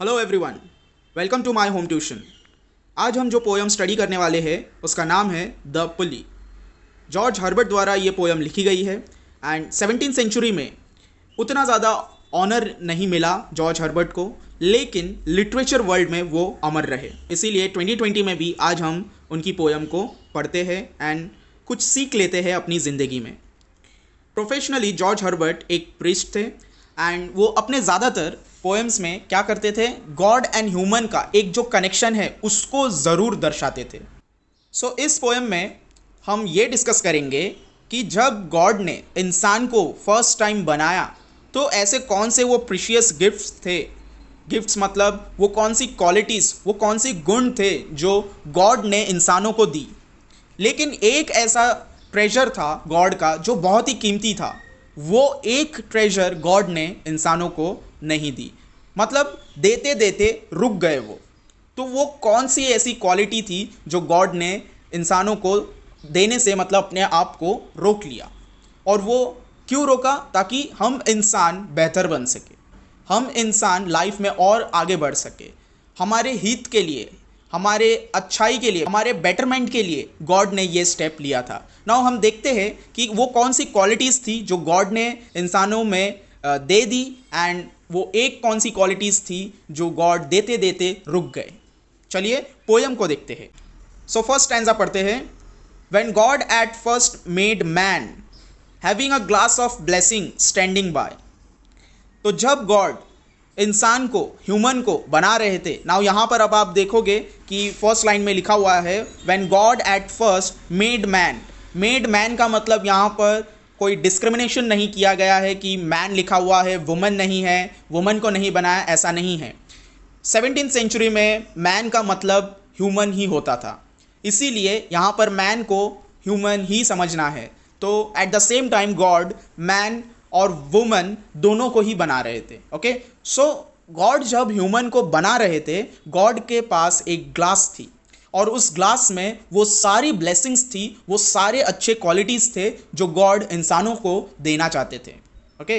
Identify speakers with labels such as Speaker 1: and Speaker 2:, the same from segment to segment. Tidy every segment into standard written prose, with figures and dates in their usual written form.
Speaker 1: Hello everyone, welcome to my home tuition. आज हम जो पोयम स्टडी करने वाले हैं उसका नाम है द पुली। जॉर्ज हर्बर्ट द्वारा ये पोयम लिखी गई है एंड 17th सेंचुरी में उतना ज़्यादा ऑनर नहीं मिला जॉर्ज हर्बर्ट को, लेकिन लिटरेचर वर्ल्ड में वो अमर रहे। इसीलिए 2020 में भी आज हम उनकी पोयम को पढ़ते हैं एंड कुछ सीख लेते हैं अपनी ज़िंदगी में। प्रोफेशनली जॉर्ज हर्बर्ट एक प्रीस्ट थे एंड वो अपने ज़्यादातर पोएम्स में क्या करते थे, गॉड एंड ह्यूमन का एक जो कनेक्शन है उसको ज़रूर दर्शाते थे। सो इस पोएम में हम ये डिस्कस करेंगे कि जब गॉड ने इंसान को फर्स्ट टाइम बनाया तो ऐसे कौन से वो प्रीशियस गिफ्ट्स थे। गिफ्ट्स मतलब वो कौन सी क्वालिटीज़, वो कौन सी गुण थे जो गॉड ने इंसानों को दी। लेकिन एक ऐसा ट्रेजर था गॉड का जो बहुत ही कीमती था, वो एक ट्रेजर गॉड ने इंसानों को नहीं दी, मतलब देते देते रुक गए वो। तो वो कौन सी ऐसी क्वालिटी थी जो गॉड ने इंसानों को देने से मतलब अपने आप को रोक लिया। और वो क्यों रोका? ताकि हम इंसान बेहतर बन सके, हम इंसान लाइफ में और आगे बढ़ सके, हमारे हित के लिए, हमारे अच्छाई के लिए, हमारे बेटरमेंट के लिए गॉड ने ये स्टेप लिया था। नाउ हम देखते हैं कि वो कौन सी क्वालिटीज़ थी जो गॉड ने इंसानों में दे दी एंड वो एक कौन सी क्वालिटीज़ थी जो गॉड देते देते रुक गए। चलिए पोयम को देखते हैं। सो फर्स्ट स्टैंजा पढ़ते हैं। When God at first made man having a glass of blessing standing bye. तो जब गॉड इंसान को, ह्यूमन को बना रहे थे, नाउ यहाँ पर अब आप देखोगे कि फर्स्ट लाइन में लिखा हुआ है when God at first made man. Made man का मतलब यहाँ पर कोई डिस्क्रिमिनेशन नहीं किया गया है कि मैन लिखा हुआ है, वुमन नहीं है, वुमन को नहीं बनाया, ऐसा नहीं है। 17th सेंचुरी में मैन का मतलब ह्यूमन ही होता था, इसीलिए यहाँ पर मैन को ह्यूमन ही समझना है। तो at the same time God man और वुमन दोनों को ही बना रहे थे। ओके, सो गॉड जब ह्यूमन को बना रहे थे, गॉड के पास एक ग्लास थी और उस ग्लास में वो सारी ब्लेसिंग्स थी, वो सारे अच्छे क्वालिटीज़ थे जो गॉड इंसानों को देना चाहते थे। Okay,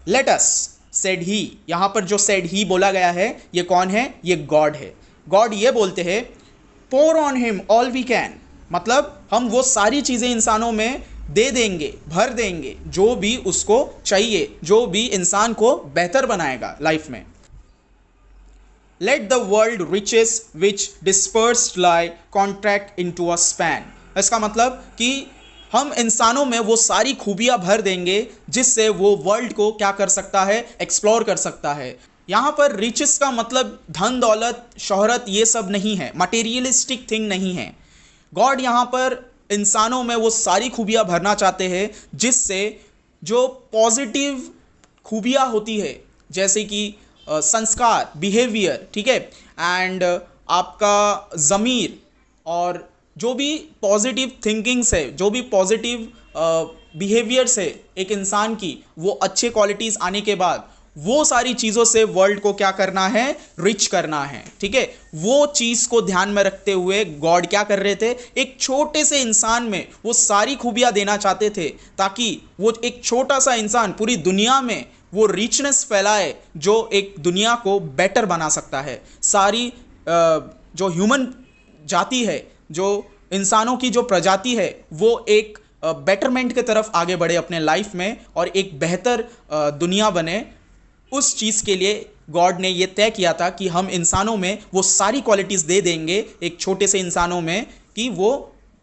Speaker 1: let us said he, यहाँ पर जो सेड ही बोला गया है ये कौन है? ये गॉड है। गॉड ये बोलते हैं pour on him all we can, मतलब हम वो सारी चीज़ें इंसानों में दे देंगे, भर देंगे जो भी उसको चाहिए, जो भी इंसान को बेहतर बनाएगा लाइफ में। Let the world riches which dispersed lie contract into a span। इसका मतलब कि हम इंसानों में वो सारी खूबियां भर देंगे जिससे वो वर्ल्ड को क्या कर सकता है, एक्सप्लोर कर सकता है। यहाँ पर रिचेस का मतलब धन दौलत शोहरत ये सब नहीं है, मटेरियलिस्टिक थिंग नहीं है। गॉड यहाँ पर इंसानों में वो सारी खूबियां भरना चाहते हैं जिससे जो पॉजिटिव खूबियां होती है, जैसे कि संस्कार, बिहेवियर, ठीक है, एंड आपका ज़मीर और जो भी पॉजिटिव थिंकिंग्स है, जो भी पॉजिटिव बिहेवियर्स है एक इंसान की, वो अच्छे क्वालिटीज़ आने के बाद वो सारी चीज़ों से वर्ल्ड को क्या करना है, रिच करना है। ठीक है, वो चीज़ को ध्यान में रखते हुए गॉड क्या कर रहे थे, एक छोटे से इंसान में वो सारी खूबियाँ देना चाहते थे ताकि वो एक छोटा सा इंसान पूरी दुनिया में वो रिचनेस फैलाए जो एक दुनिया को बेटर बना सकता है। सारी जो ह्यूमन जाति है, जो इंसानों की जो प्रजाति है, वो एक बेटरमेंट की तरफ आगे बढ़े अपने लाइफ में और एक बेहतर दुनिया बने। उस चीज़ के लिए गॉड ने ये तय किया था कि हम इंसानों में वो सारी क्वालिटीज़ दे देंगे एक छोटे से इंसानों में कि वो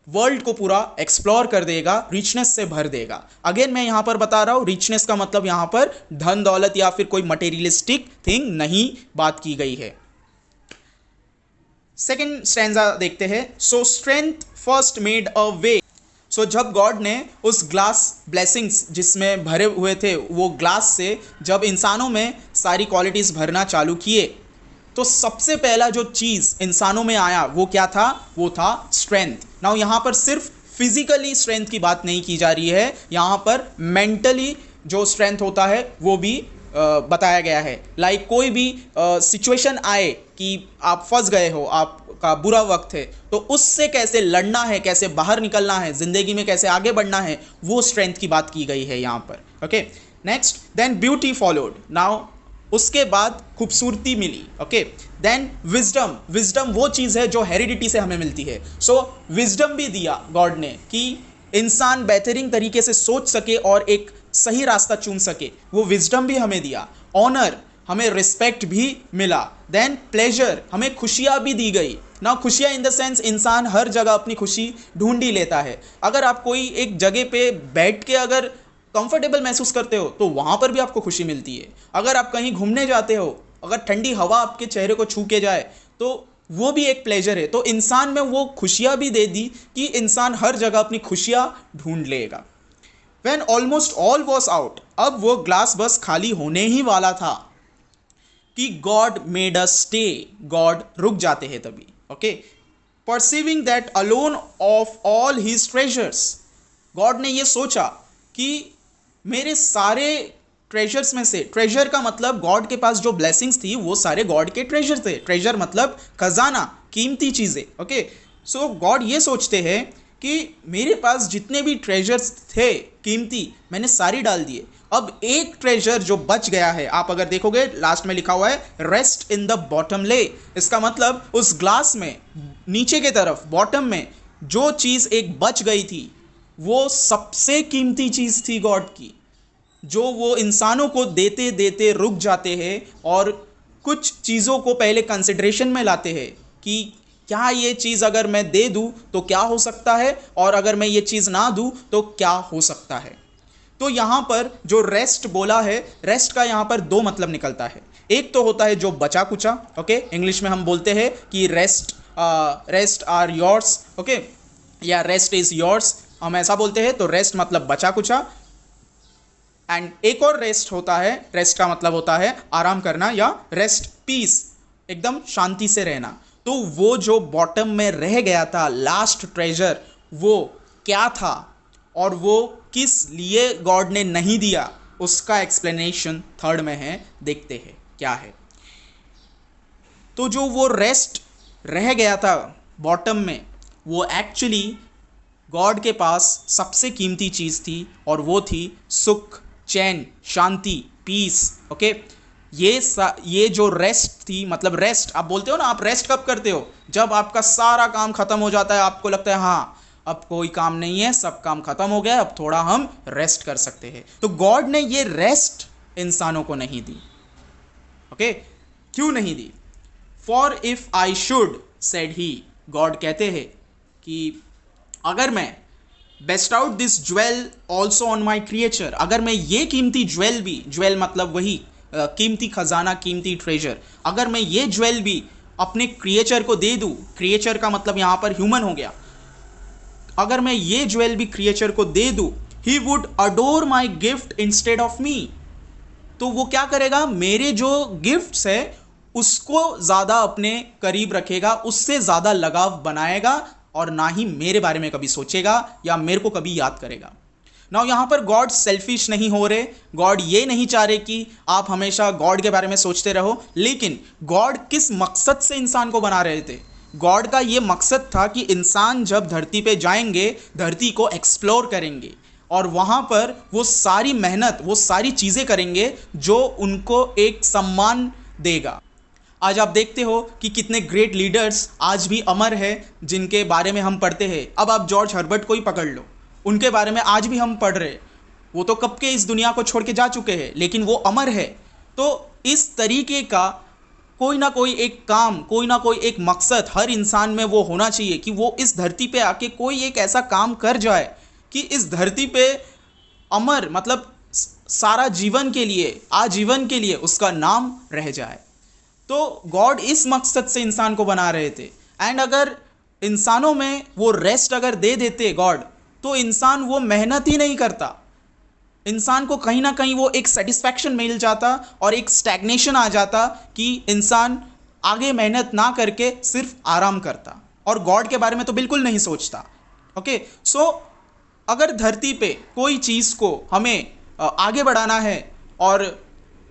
Speaker 1: वर्ल्ड को पूरा एक्सप्लोर कर देगा, रिचनेस से भर देगा। अगेन मैं यहाँ पर बता रहा हूँ, रिचनेस का मतलब यहाँ पर धन दौलत या फिर कोई मटेरियलिस्टिक थिंग नहीं बात की गई है। सेकेंड स्टैंजा देखते हैं। So strength first made a way. So जब गॉड ने उस ग्लास ब्लेसिंग्स जिसमें भरे हुए थे, वो ग्लास से जब इंसानों में सारी क्वालिटीज़ भरना चालू किए तो सबसे पहला जो चीज़ इंसानों में आया वो क्या था? वो था स्ट्रेंथ। नाउ यहाँ पर सिर्फ फिजिकली स्ट्रेंथ की बात नहीं की जा रही है, यहाँ पर मेंटली जो स्ट्रेंथ होता है वो भी बताया गया है। लाइक कोई भी सिचुएशन आए कि आप फंस गए हो, आपका बुरा वक्त है, तो उससे कैसे लड़ना है, कैसे बाहर निकलना है, ज़िंदगी में कैसे आगे बढ़ना है, वो स्ट्रेंथ की बात की गई है यहाँ पर। Okay, next then beauty followed. Now उसके बाद खूबसूरती मिली। ओके, देन विजडम, विजडम वो चीज़ है जो हेरिडिटी से हमें मिलती है। सो विजडम भी दिया गॉड ने कि इंसान बेहतरीन तरीके से सोच सके और एक सही रास्ता चुन सके, वो विजडम भी हमें दिया। ऑनर, हमें रिस्पेक्ट भी मिला। देन प्लेजर, हमें खुशियाँ भी दी गई ना। खुशियाँ इन द सेंस इंसान हर जगह अपनी खुशी ढूंढ ही लेता है। अगर आप कोई एक जगह पे बैठ के अगर कंफर्टेबल महसूस करते हो तो वहाँ पर भी आपको खुशी मिलती है। अगर आप कहीं घूमने जाते हो, अगर ठंडी हवा आपके चेहरे को छू के जाए तो वो भी एक प्लेजर है। तो इंसान में वो खुशियाँ भी दे दी कि इंसान हर जगह अपनी खुशियाँ ढूंढ लेगा। When almost all was out, अब वो ग्लास बस खाली होने ही वाला था कि God made us stay, God रुक जाते हैं तभी। Okay, perceiving that alone of all his treasures, God ने ये सोचा कि मेरे सारे ट्रेजर्स में से, ट्रेजर का मतलब गॉड के पास जो ब्लेसिंग्स थी वो सारे गॉड के ट्रेजर थे। ट्रेजर मतलब खजाना, कीमती चीज़ें। ओके, सो गॉड ये सोचते हैं कि मेरे पास जितने भी ट्रेजर्स थे कीमती, मैंने सारी डाल दिए। अब एक ट्रेजर जो बच गया है, आप अगर देखोगे लास्ट में लिखा हुआ है रेस्ट इन द बॉटम ले। इसका मतलब उस ग्लास में नीचे के तरफ बॉटम में जो चीज़ एक बच गई थी वो सबसे कीमती चीज़ थी गॉड की, जो वो इंसानों को देते देते रुक जाते हैं और कुछ चीज़ों को पहले कंसिडरेशन में लाते हैं कि क्या ये चीज़ अगर मैं दे दूँ तो क्या हो सकता है, और अगर मैं ये चीज़ ना दूँ तो क्या हो सकता है। तो यहाँ पर जो रेस्ट बोला है, रेस्ट का यहाँ पर दो मतलब निकलता है। एक तो होता है जो बचा कुचा, ओके, इंग्लिश में हम बोलते हैं कि रेस्ट आर योर्स, ओके, या रेस्ट इज़ योर्स, हम ऐसा बोलते हैं। तो रेस्ट मतलब बचा कुचा। एंड एक और रेस्ट होता है, रेस्ट का मतलब होता है आराम करना या रेस्ट, पीस, एकदम शांति से रहना। तो वो जो बॉटम में रह गया था लास्ट ट्रेजर, वो क्या था और वो किस लिए गॉड ने नहीं दिया, उसका एक्सप्लेनेशन थर्ड में है, देखते हैं क्या है। तो जो वो रेस्ट रह गया था बॉटम में, वो एक्चुअली गॉड के पास सबसे कीमती चीज़ थी और वो थी सुख, चैन, शांति, पीस। ओके, ये जो रेस्ट थी, मतलब रेस्ट आप बोलते हो ना, आप रेस्ट कब करते हो? जब आपका सारा काम खत्म हो जाता है, आपको लगता है हाँ अब कोई काम नहीं है, सब काम खत्म हो गया, अब थोड़ा हम रेस्ट कर सकते हैं। तो गॉड ने ये रेस्ट इंसानों को नहीं दी। ओके, क्यों नहीं दी? For if I should said he, God कहते हैं कि अगर मैं bestow this jewel also on my creature, अगर मैं ये कीमती ज्वेल भी, ज्वेल मतलब वही कीमती खजाना, कीमती ट्रेजर, अगर मैं ये ज्वेल भी अपने क्रिएचर को दे दूँ, क्रिएचर का मतलब यहाँ पर ह्यूमन हो गया, अगर मैं ये ज्वेल भी क्रिएचर को दे दूँ, he would adore my gift instead of me, तो वो क्या करेगा, मेरे जो गिफ्ट्स है उसको ज़्यादा अपने करीब रखेगा, उससे ज़्यादा लगाव बनाएगा और ना ही मेरे बारे में कभी सोचेगा या मेरे को कभी याद करेगा। नाउ यहाँ पर गॉड सेल्फिश नहीं हो रहे, गॉड ये नहीं चाह रहे कि आप हमेशा गॉड के बारे में सोचते रहो, लेकिन गॉड किस मकसद से इंसान को बना रहे थे? गॉड का ये मकसद था कि इंसान जब धरती पे जाएंगे, धरती को एक्सप्लोर करेंगे और वहाँ पर वो सारी मेहनत, वो सारी चीज़ें करेंगे जो उनको एक सम्मान देगा। आज आप देखते हो कि कितने ग्रेट लीडर्स आज भी अमर है जिनके बारे में हम पढ़ते हैं। अब आप जॉर्ज हर्बर्ट को ही पकड़ लो, उनके बारे में आज भी हम पढ़ रहे। वो तो कब के इस दुनिया को छोड़ के जा चुके हैं, लेकिन वो अमर है। तो इस तरीके का कोई ना कोई एक काम, कोई ना कोई एक मकसद हर इंसान में वो होना चाहिए कि वो इस धरती पे आके कोई एक ऐसा काम कर जाए कि इस धरती पे अमर, मतलब सारा जीवन के लिए, आजीवन के लिए उसका नाम रह जाए। तो गॉड इस मकसद से इंसान को बना रहे थे। एंड अगर इंसानों में वो रेस्ट अगर दे देते गॉड, तो इंसान वो मेहनत ही नहीं करता, इंसान को कहीं ना कहीं वो एक सेटिस्फैक्शन मिल जाता और एक स्टैग्नेशन आ जाता कि इंसान आगे मेहनत ना करके सिर्फ आराम करता और गॉड के बारे में तो बिल्कुल नहीं सोचता। ओके, सो अगर धरती पे कोई चीज़ को हमें आगे बढ़ाना है और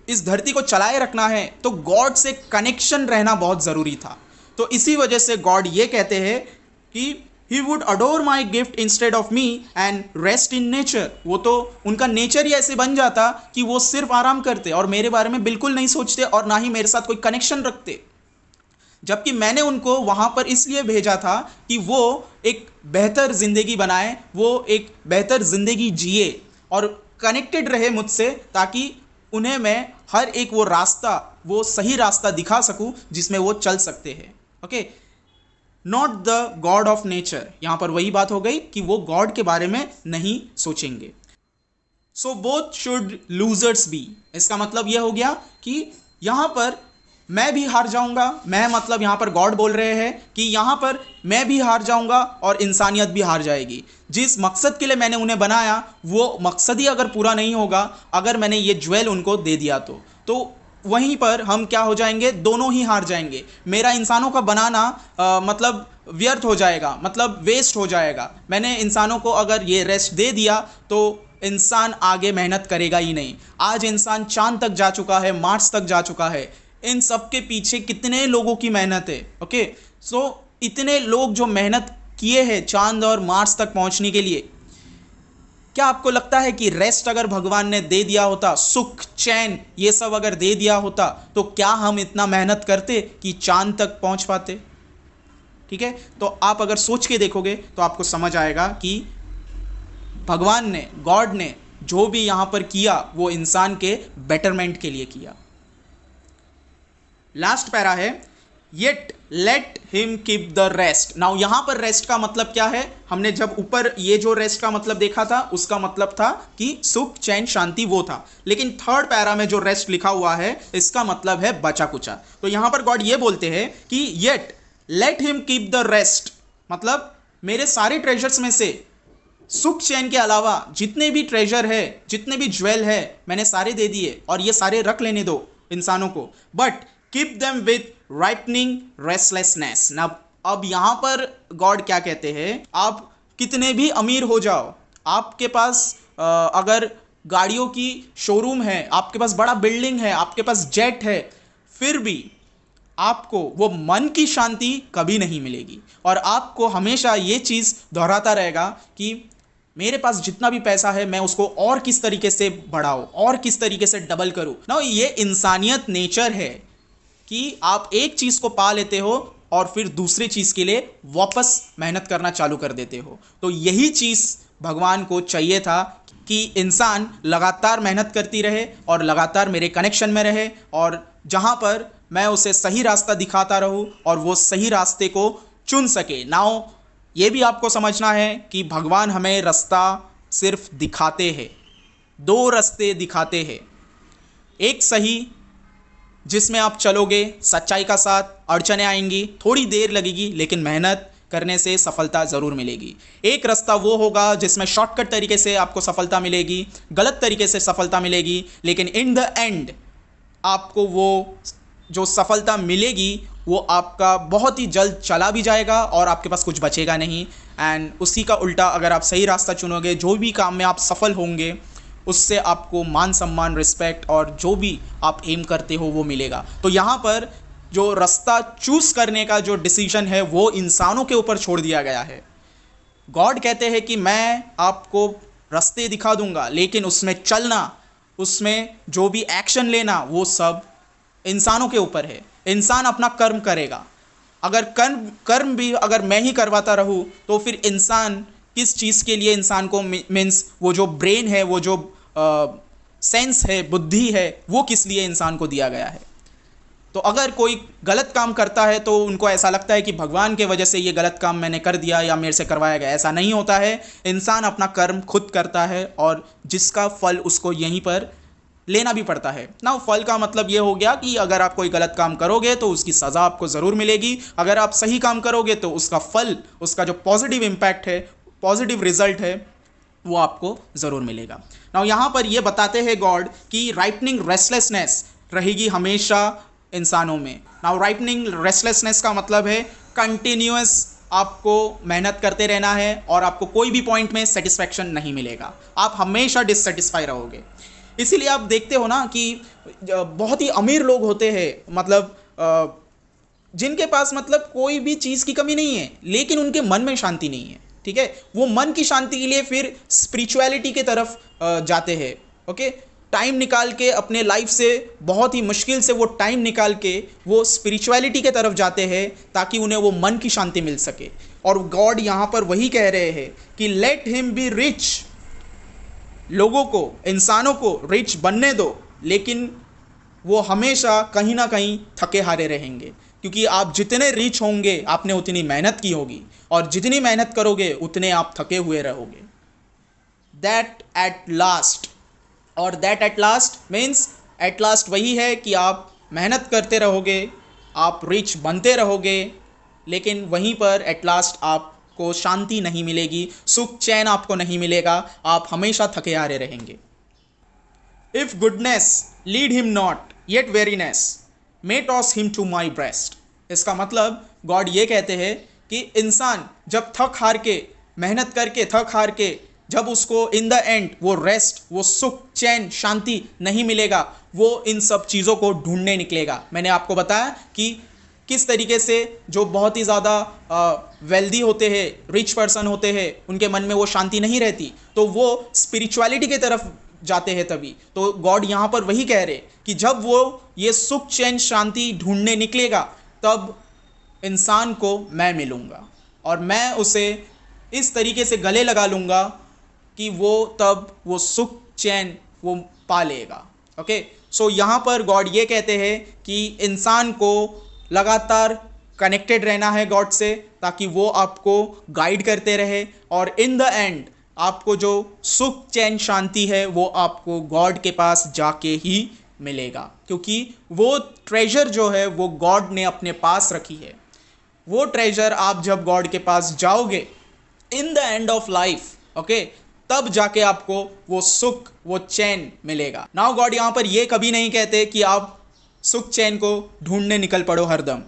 Speaker 1: इस धरती को चलाए रखना है तो गॉड से कनेक्शन रहना बहुत ज़रूरी था। तो इसी वजह से गॉड ये कहते हैं कि he would adore my gift instead of me and rest in nature. वो तो उनका नेचर ही ऐसे बन जाता कि वो सिर्फ आराम करते और मेरे बारे में बिल्कुल नहीं सोचते और ना ही मेरे साथ कोई कनेक्शन रखते, जबकि मैंने उनको वहाँ पर इसलिए भेजा था कि वो एक बेहतर ज़िंदगी बनाए, वो एक बेहतर ज़िंदगी जिए और कनेक्टेड रहे मुझसे, ताकि उन्हें मैं हर एक वो रास्ता, वो सही रास्ता दिखा सकूं जिसमें वो चल सकते हैं। Okay, not the God of nature. यहाँ पर वही बात हो गई कि वो गॉड के बारे में नहीं सोचेंगे। So both should losers be. इसका मतलब यह हो गया कि यहाँ पर मैं भी हार जाऊंगा, मैं मतलब यहाँ पर गॉड बोल रहे हैं कि यहाँ पर मैं भी हार जाऊंगा और इंसानियत भी हार जाएगी। जिस मकसद के लिए मैंने उन्हें बनाया वो मकसद ही अगर पूरा नहीं होगा, अगर मैंने ये ज्वेल उनको दे दिया तो वहीं पर हम क्या हो जाएंगे, दोनों ही हार जाएंगे। मेरा इंसानों का बनाना मतलब व्यर्थ हो जाएगा, मतलब वेस्ट हो जाएगा। मैंने इंसानों को अगर ये रेस्ट दे दिया तो इंसान आगे मेहनत करेगा ही नहीं। आज इंसान चांद तक जा चुका है, मार्स तक जा चुका है, इन सब के पीछे कितने लोगों की मेहनत है। ओके, सो इतने लोग जो मेहनत किए हैं चांद और मार्स तक पहुंचने के लिए, क्या आपको लगता है कि रेस्ट अगर भगवान ने दे दिया होता, सुख चैन ये सब अगर दे दिया होता, तो क्या हम इतना मेहनत करते कि चांद तक पहुंच पाते? ठीक है, तो आप अगर सोच के देखोगे तो आपको समझ आएगा कि भगवान ने, गॉड ने जो भी यहां पर किया वो इंसान के बेटरमेंट के लिए किया। लास्ट पैरा है, yet let him keep the rest. Now यहां पर रेस्ट का मतलब क्या है? हमने जब ऊपर ये जो रेस्ट का मतलब देखा था उसका मतलब था कि सुख चैन शांति, वो था। लेकिन थर्ड पैरा में जो रेस्ट लिखा हुआ है इसका मतलब है बचा कुचा। तो यहां पर गॉड ये बोलते हैं कि yet let him keep the rest, मतलब मेरे सारे ट्रेजर्स में से सुख चैन के अलावा जितने भी ट्रेजर है, जितने भी ज्वेल है, मैंने सारे दे दिए और ये सारे रख लेने दो इंसानों को, but keep them with राइटनिंग restlessness. ना अब यहां पर गॉड क्या कहते हैं, आप कितने भी अमीर हो जाओ, आपके पास अगर गाड़ियों की शोरूम है, आपके पास बड़ा बिल्डिंग है, आपके पास जेट है, फिर भी आपको वो मन की शांति कभी नहीं मिलेगी और आपको हमेशा ये चीज़ दोहराता रहेगा कि मेरे पास जितना भी पैसा है मैं उसको और किस तरीके से बढ़ाऊं और किस तरीके से डबल करूं ना। ये इंसानियत नेचर है कि आप एक चीज़ को पा लेते हो और फिर दूसरी चीज़ के लिए वापस मेहनत करना चालू कर देते हो। तो यही चीज़ भगवान को चाहिए था कि इंसान लगातार मेहनत करती रहे और लगातार मेरे कनेक्शन में रहे और जहाँ पर मैं उसे सही रास्ता दिखाता रहूँ और वो सही रास्ते को चुन सके। नाउ ये भी आपको समझना है कि भगवान हमें रास्ता सिर्फ दिखाते हैं, दो रास्ते दिखाते हैं। एक सही जिसमें आप चलोगे सच्चाई का साथ, अड़चनें आएंगी, थोड़ी देर लगेगी, लेकिन मेहनत करने से सफलता ज़रूर मिलेगी। एक रास्ता वो होगा जिसमें शॉर्टकट तरीके से आपको सफलता मिलेगी, गलत तरीके से सफलता मिलेगी, लेकिन इन द एंड आपको वो जो सफलता मिलेगी वो आपका बहुत ही जल्द चला भी जाएगा और आपके पास कुछ बचेगा नहीं। एंड उसी का उल्टा अगर आप सही रास्ता चुनोगे, जो भी काम में आप सफल होंगे उससे आपको मान सम्मान, रिस्पेक्ट और जो भी आप एम करते हो वो मिलेगा। तो यहाँ पर जो रास्ता चूज़ करने का जो डिसीजन है वो इंसानों के ऊपर छोड़ दिया गया है। गॉड कहते हैं कि मैं आपको रास्ते दिखा दूंगा, लेकिन उसमें चलना, उसमें जो भी एक्शन लेना वो सब इंसानों के ऊपर है। इंसान अपना कर्म करेगा। अगर कर्म भी अगर मैं ही करवाता रहूँ तो फिर इंसान किस चीज़ के लिए इंसान को मीन्स वो जो ब्रेन है, वो जो सेंस है, बुद्धि है, वो किस लिए इंसान को दिया गया है। तो अगर कोई गलत काम करता है तो उनको ऐसा लगता है कि भगवान के वजह से ये गलत काम मैंने कर दिया या मेरे से करवाया गया। ऐसा नहीं होता है। इंसान अपना कर्म खुद करता है और जिसका फल उसको यहीं पर लेना भी पड़ता है ना। फल का मतलब ये हो गया कि अगर आप कोई गलत काम करोगे तो उसकी सज़ा आपको ज़रूर मिलेगी, अगर आप सही काम करोगे तो उसका फल, उसका जो पॉजिटिव इम्पैक्ट है, पॉजिटिव रिजल्ट है, वो आपको ज़रूर मिलेगा। ना यहाँ पर ये बताते हैं गॉड कि राइटनिंग रेस्टलेसनेस रहेगी हमेशा इंसानों में। नाउ राइटनिंग रेस्टलेसनेस का मतलब है कंटिन्यूअस आपको मेहनत करते रहना है और आपको कोई भी पॉइंट में सेटिस्फैक्शन नहीं मिलेगा, आप हमेशा डिससेटिस्फाई रहोगे। इसीलिए आप देखते हो ना कि बहुत ही अमीर लोग होते हैं, मतलब जिनके पास मतलब कोई भी चीज़ की कमी नहीं है, लेकिन उनके मन में शांति नहीं है, ठीक है। वो मन की शांति के लिए फिर स्पिरिचुअलिटी के तरफ जाते हैं, ओके। टाइम निकाल के अपने लाइफ से, बहुत ही मुश्किल से वो टाइम निकाल के वो स्पिरिचुअलिटी के तरफ जाते हैं ताकि उन्हें वो मन की शांति मिल सके। और गॉड यहाँ पर वही कह रहे हैं कि लेट हिम बी रिच। लोगों को, इंसानों को रिच बनने दो, लेकिन वो हमेशा कहीं ना कहीं थके हारे रहेंगे, क्योंकि आप जितने रिच होंगे आपने उतनी मेहनत की होगी, और जितनी मेहनत करोगे उतने आप थके हुए रहोगे। दैट एट लास्ट, और that at last means at last वही है कि आप मेहनत करते रहोगे, आप रिच बनते रहोगे, लेकिन वहीं पर एट लास्ट आपको शांति नहीं मिलेगी, सुख चैन आपको नहीं मिलेगा, आप हमेशा थके हारे रहेंगे। If goodness lead him not yet weariness may toss him to my breast. इसका मतलब गॉड ये कहते हैं कि इंसान जब थक हार के, मेहनत करके थक हार के, जब उसको इन द एंड वो रेस्ट, वो सुख चैन शांति नहीं मिलेगा, वो इन सब चीज़ों को ढूंढने निकलेगा। मैंने आपको बताया कि किस तरीके से जो बहुत ही ज़्यादा वेल्दी होते हैं, रिच पर्सन होते हैं, उनके मन में वो शांति नहीं रहती, तो वो स्पिरिचुअलिटी की तरफ जाते हैं तभी। तो गॉड यहाँ पर वही कह रहे कि जब वो ये सुख चैन शांति ढूंढने निकलेगा, तब इंसान को मैं मिलूँगा और मैं उसे इस तरीके से गले लगा लूँगा कि वो तब वो सुख चैन वो पा लेगा, ओके। सो यहाँ पर गॉड ये कहते हैं कि इंसान को लगातार कनेक्टेड रहना है गॉड से, ताकि वो आपको गाइड करते रहे, और इन द एंड आपको जो सुख चैन शांति है वो आपको गॉड के पास जाके ही मिलेगा, क्योंकि वो ट्रेजर जो है वो गॉड ने अपने पास रखी है। वो ट्रेजर आप जब गॉड के पास जाओगे in the end of life, okay, तब जाके आपको वो सुख, वो चैन मिलेगा। नाउ गॉड यहाँ पर ये कभी नहीं कहते कि आप सुख चैन को ढूंढने निकल पड़ो हरदम।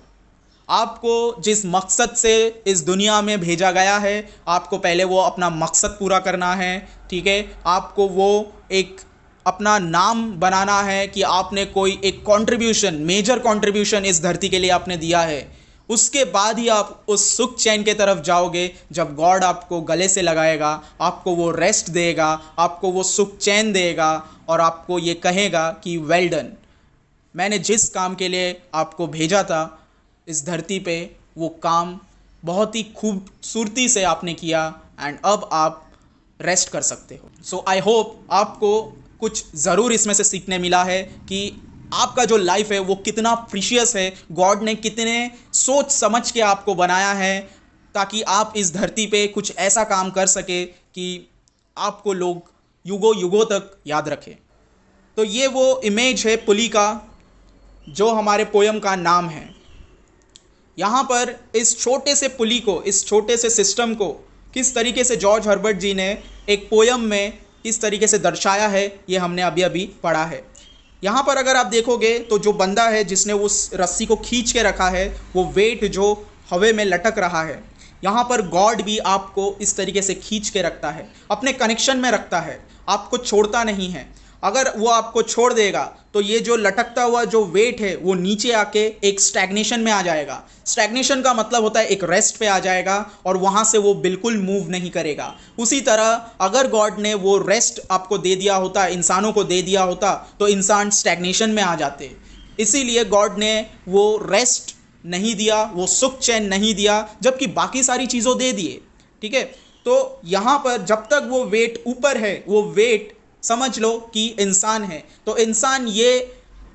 Speaker 1: आपको जिस मकसद से इस दुनिया में भेजा गया है, आपको पहले वो अपना मकसद पूरा करना है, ठीक है। आपको वो एक अपना नाम बनाना है कि आपने कोई एक कंट्रीब्यूशन, मेजर कंट्रीब्यूशन इस धरती के लिए आपने दिया है। उसके बाद ही आप उस सुख चैन के तरफ जाओगे, जब गॉड आपको गले से लगाएगा, आपको वो रेस्ट देगा, आपको वो सुख चैन देगा, और आपको ये कहेगा कि वेल डन, मैंने जिस काम के लिए आपको भेजा था इस धरती पे, वो काम बहुत ही खूबसूरती से आपने किया, एंड अब आप रेस्ट कर सकते हो। सो आई होप आपको कुछ ज़रूर इसमें से सीखने मिला है कि आपका जो लाइफ है वो कितना प्रीशियस है, गॉड ने कितने सोच समझ के आपको बनाया है, ताकि आप इस धरती पे कुछ ऐसा काम कर सके कि आपको लोग युगों युगों तक याद रखें। तो ये वो इमेज है पुली का, जो हमारे पोयम का नाम है। यहाँ पर इस छोटे से पुली को, इस छोटे से सिस्टम को किस तरीके से जॉर्ज हर्बर्ट जी ने एक पोयम में किस तरीके से दर्शाया है, ये हमने अभी अभी पढ़ा है। यहाँ पर अगर आप देखोगे तो जो बंदा है जिसने उस रस्सी को खींच के रखा है, वो वेट जो हवा में लटक रहा है, यहाँ पर गॉड भी आपको इस तरीके से खींच के रखता है, अपने कनेक्शन में रखता है, आपको छोड़ता नहीं है। अगर वो आपको छोड़ देगा तो ये जो लटकता हुआ जो वेट है वो नीचे आके एक स्टैग्नेशन में आ जाएगा। स्टैग्नेशन का मतलब होता है एक रेस्ट पे आ जाएगा, और वहाँ से वो बिल्कुल मूव नहीं करेगा। उसी तरह अगर गॉड ने वो रेस्ट आपको दे दिया होता, इंसानों को दे दिया होता, तो इंसान स्टैग्नेशन में आ जाते। इसीलिए गॉड ने वो रेस्ट नहीं दिया, वो सुख चैन नहीं दिया, जबकि बाकी सारी चीज़ों दे दिए, ठीक है। तो यहाँ पर जब तक वो वेट ऊपर है, वो वेट समझ लो कि इंसान है, तो इंसान ये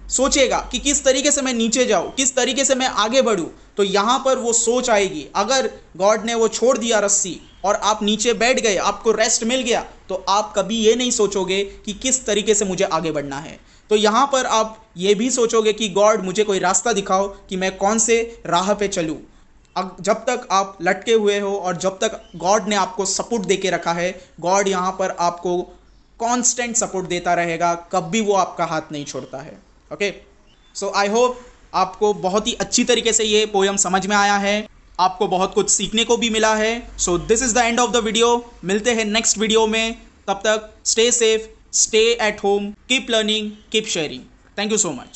Speaker 1: सोचेगा कि किस तरीके से मैं नीचे जाऊँ, किस तरीके से मैं आगे बढ़ूँ। तो यहाँ पर वो सोच आएगी। अगर गॉड ने वो छोड़ दिया रस्सी और आप नीचे बैठ गए, आपको रेस्ट मिल गया, तो आप कभी ये नहीं सोचोगे कि किस तरीके से मुझे आगे बढ़ना है। तो यहाँ पर आप ये भी सोचोगे कि गॉड मुझे कोई रास्ता दिखाओ कि मैं कौन से राह पे चलूँ। जब तक आप लटके हुए हो और जब तक गॉड ने आपको सपोर्ट दे के रखा है, गॉड यहाँ पर आपको कांस्टेंट सपोर्ट देता रहेगा, कभी वो आपका हाथ नहीं छोड़ता है, ओके। सो आई होप आपको बहुत ही अच्छी तरीके से ये पोयम समझ में आया है, आपको बहुत कुछ सीखने को भी मिला है। So this is the end of the video. मिलते हैं नेक्स्ट वीडियो में, तब तक stay safe, stay at home, keep learning, keep sharing. Thank you so much.